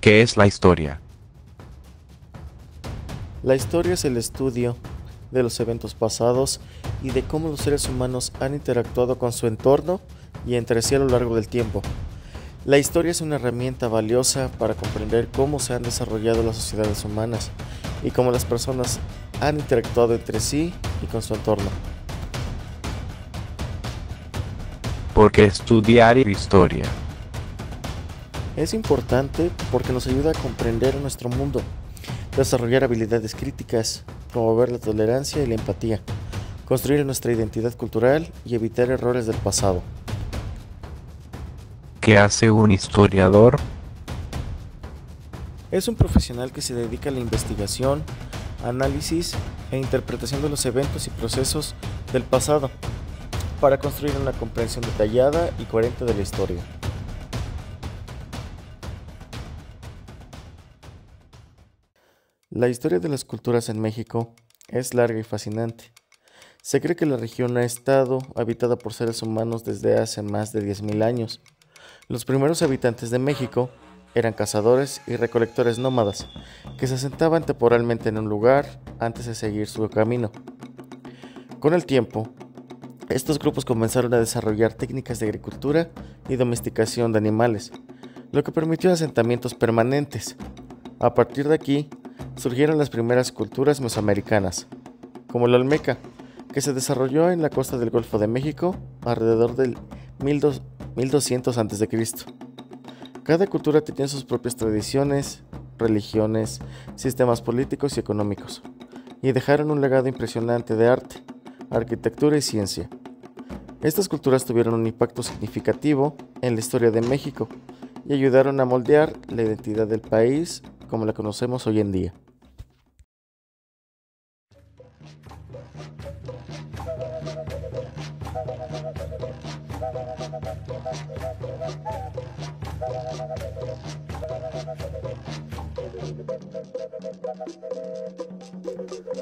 ¿Qué es la historia? La historia es el estudio de los eventos pasados y de cómo los seres humanos han interactuado con su entorno y entre sí a lo largo del tiempo. La historia es una herramienta valiosa para comprender cómo se han desarrollado las sociedades humanas y cómo las personas han interactuado entre sí y con su entorno. ¿Por qué estudiar historia? Es importante porque nos ayuda a comprender nuestro mundo, desarrollar habilidades críticas, promover la tolerancia y la empatía, construir nuestra identidad cultural y evitar errores del pasado. ¿Qué hace un historiador? Es un profesional que se dedica a la investigación, análisis e interpretación de los eventos y procesos del pasado para construir una comprensión detallada y coherente de la historia. La historia de las culturas en México es larga y fascinante. Se cree que la región ha estado habitada por seres humanos desde hace más de 10.000 años. Los primeros habitantes de México eran cazadores y recolectores nómadas, que se asentaban temporalmente en un lugar antes de seguir su camino. Con el tiempo, estos grupos comenzaron a desarrollar técnicas de agricultura y domesticación de animales, lo que permitió asentamientos permanentes. A partir de aquí, surgieron las primeras culturas mesoamericanas, como la Olmeca, que se desarrolló en la costa del Golfo de México alrededor del 1200 a.C. Cada cultura tenía sus propias tradiciones, religiones, sistemas políticos y económicos, y dejaron un legado impresionante de arte, arquitectura y ciencia. Estas culturas tuvieron un impacto significativo en la historia de México y ayudaron a moldear la identidad del país como la conocemos hoy en día.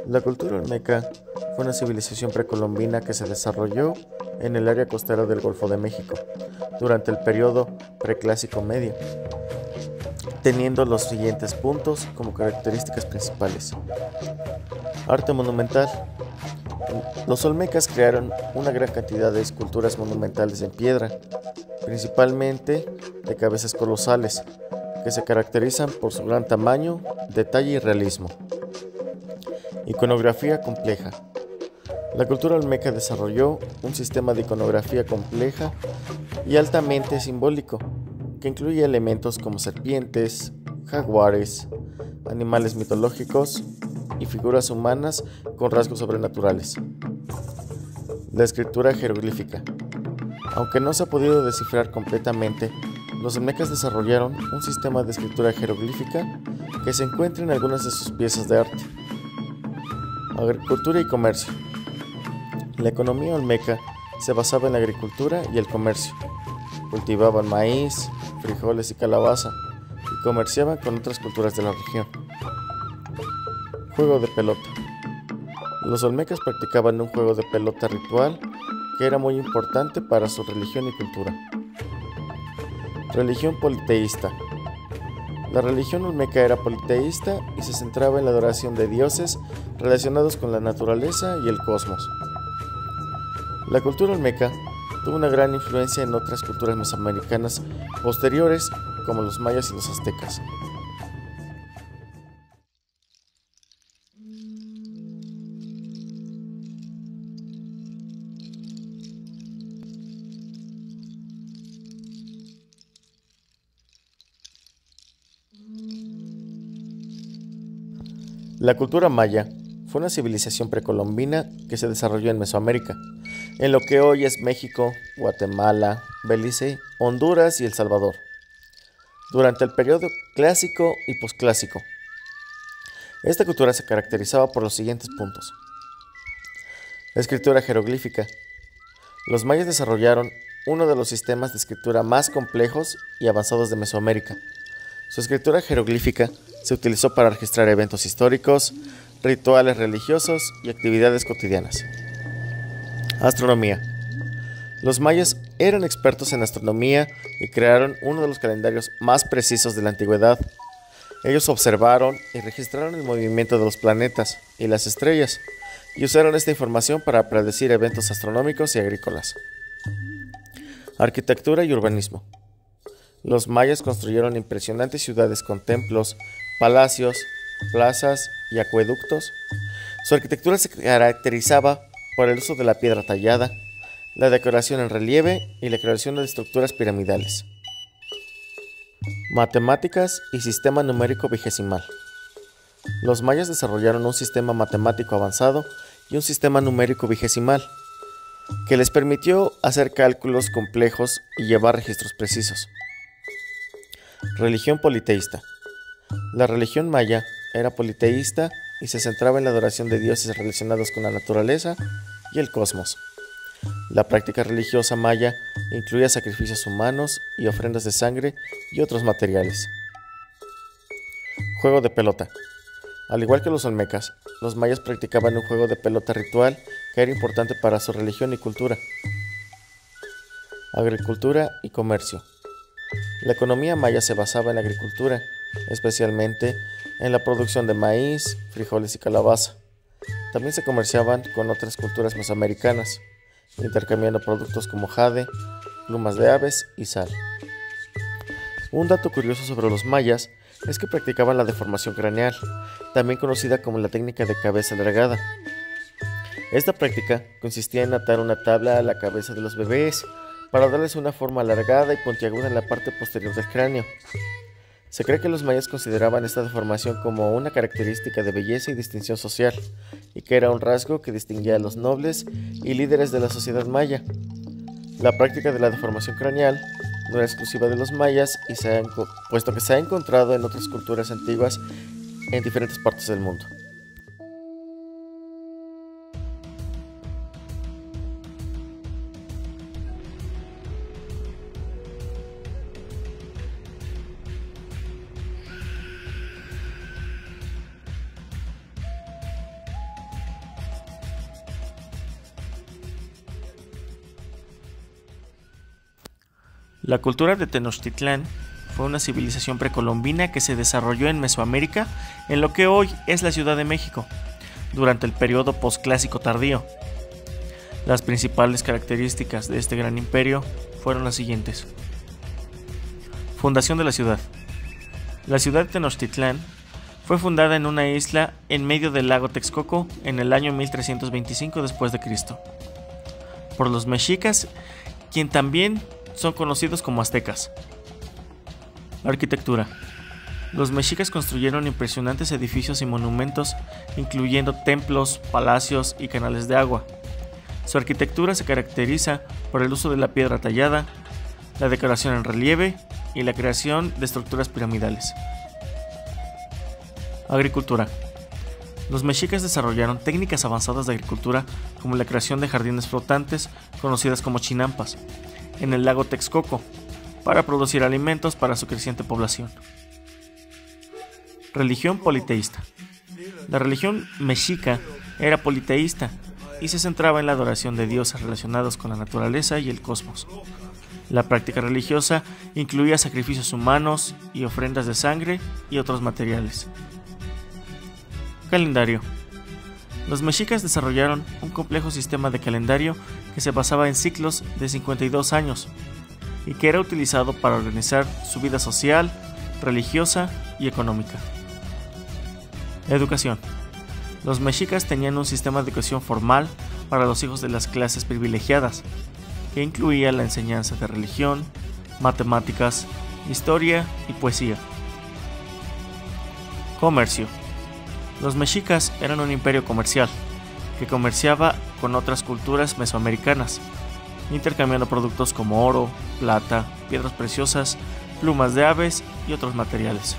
La cultura olmeca fue una civilización precolombina que se desarrolló en el área costera del Golfo de México durante el periodo preclásico medio, teniendo los siguientes puntos como características principales. Arte monumental. Los olmecas crearon una gran cantidad de esculturas monumentales en piedra, principalmente de cabezas colosales, que se caracterizan por su gran tamaño, detalle y realismo. Iconografía compleja. La cultura olmeca desarrolló un sistema de iconografía compleja y altamente simbólico, que incluye elementos como serpientes, jaguares, animales mitológicos y figuras humanas con rasgos sobrenaturales. La escritura jeroglífica. Aunque no se ha podido descifrar completamente, los olmecas desarrollaron un sistema de escritura jeroglífica que se encuentra en algunas de sus piezas de arte. Agricultura y comercio. La economía olmeca se basaba en la agricultura y el comercio. Cultivaban maíz, frijoles y calabaza y comerciaban con otras culturas de la región. Juego de pelota. Los olmecas practicaban un juego de pelota ritual que era muy importante para su religión y cultura. Religión politeísta. La religión olmeca era politeísta y se centraba en la adoración de dioses relacionados con la naturaleza y el cosmos. La cultura olmeca tuvo una gran influencia en otras culturas mesoamericanas posteriores, como los mayas y los aztecas. La cultura maya fue una civilización precolombina que se desarrolló en Mesoamérica, en lo que hoy es México, Guatemala, Belice, Honduras y El Salvador, durante el periodo clásico y posclásico. Esta cultura se caracterizaba por los siguientes puntos. Escritura jeroglífica. Los mayas desarrollaron uno de los sistemas de escritura más complejos y avanzados de Mesoamérica. Su escritura jeroglífica se utilizó para registrar eventos históricos, rituales religiosos y actividades cotidianas. Astronomía. Los mayas eran expertos en astronomía y crearon uno de los calendarios más precisos de la antigüedad, Ellos observaron y registraron el movimiento de los planetas y las estrellas y usaron esta información para predecir eventos astronómicos y agrícolas. Arquitectura y urbanismo. Los mayas construyeron impresionantes ciudades con templos, palacios, plazas y acueductos. Su arquitectura se caracterizaba por el uso de la piedra tallada, la decoración en relieve y la creación de estructuras piramidales. Matemáticas y sistema numérico vigesimal. Los mayas desarrollaron un sistema matemático avanzado y un sistema numérico vigesimal, que les permitió hacer cálculos complejos y llevar registros precisos. Religión politeísta. La religión maya era politeísta y se centraba en la adoración de dioses relacionados con la naturaleza y el cosmos. La práctica religiosa maya incluía sacrificios humanos y ofrendas de sangre y otros materiales. Juego de pelota. Al igual que los olmecas, los mayas practicaban un juego de pelota ritual que era importante para su religión y cultura. Agricultura y comercio. La economía maya se basaba en la agricultura, especialmente en la producción de maíz, frijoles y calabaza. También se comerciaban con otras culturas mesoamericanas, intercambiando productos como jade, plumas de aves y sal. Un dato curioso sobre los mayas es que practicaban la deformación craneal, también conocida como la técnica de cabeza alargada. Esta práctica consistía en atar una tabla a la cabeza de los bebés para darles una forma alargada y puntiaguda en la parte posterior del cráneo. Se cree que los mayas consideraban esta deformación como una característica de belleza y distinción social, y que era un rasgo que distinguía a los nobles y líderes de la sociedad maya. La práctica de la deformación craneal no era exclusiva de los mayas, puesto que se ha encontrado en otras culturas antiguas en diferentes partes del mundo. La cultura de Tenochtitlán fue una civilización precolombina que se desarrolló en Mesoamérica, en lo que hoy es la Ciudad de México, durante el periodo posclásico tardío. Las principales características de este gran imperio fueron las siguientes. Fundación de la ciudad. La ciudad de Tenochtitlán fue fundada en una isla en medio del lago Texcoco en el año 1325 después de Cristo, por los mexicas, quien también son conocidos como aztecas. Arquitectura. Los mexicas construyeron impresionantes edificios y monumentos, incluyendo templos, palacios y canales de agua. Su arquitectura se caracteriza por el uso de la piedra tallada, la decoración en relieve y la creación de estructuras piramidales. Agricultura. Los mexicas desarrollaron técnicas avanzadas de agricultura como la creación de jardines flotantes, conocidas como chinampas, en el lago Texcoco, para producir alimentos para su creciente población. Religión politeísta. La religión mexica era politeísta y se centraba en la adoración de dioses relacionados con la naturaleza y el cosmos. La práctica religiosa incluía sacrificios humanos y ofrendas de sangre y otros materiales. Calendario. Los mexicas desarrollaron un complejo sistema de calendario que se basaba en ciclos de 52 años y que era utilizado para organizar su vida social, religiosa y económica. Educación. Los mexicas tenían un sistema de educación formal para los hijos de las clases privilegiadas, que incluía la enseñanza de religión, matemáticas, historia y poesía. Comercio. Los mexicas eran un imperio comercial que comerciaba con otras culturas mesoamericanas, intercambiando productos como oro, plata, piedras preciosas, plumas de aves y otros materiales.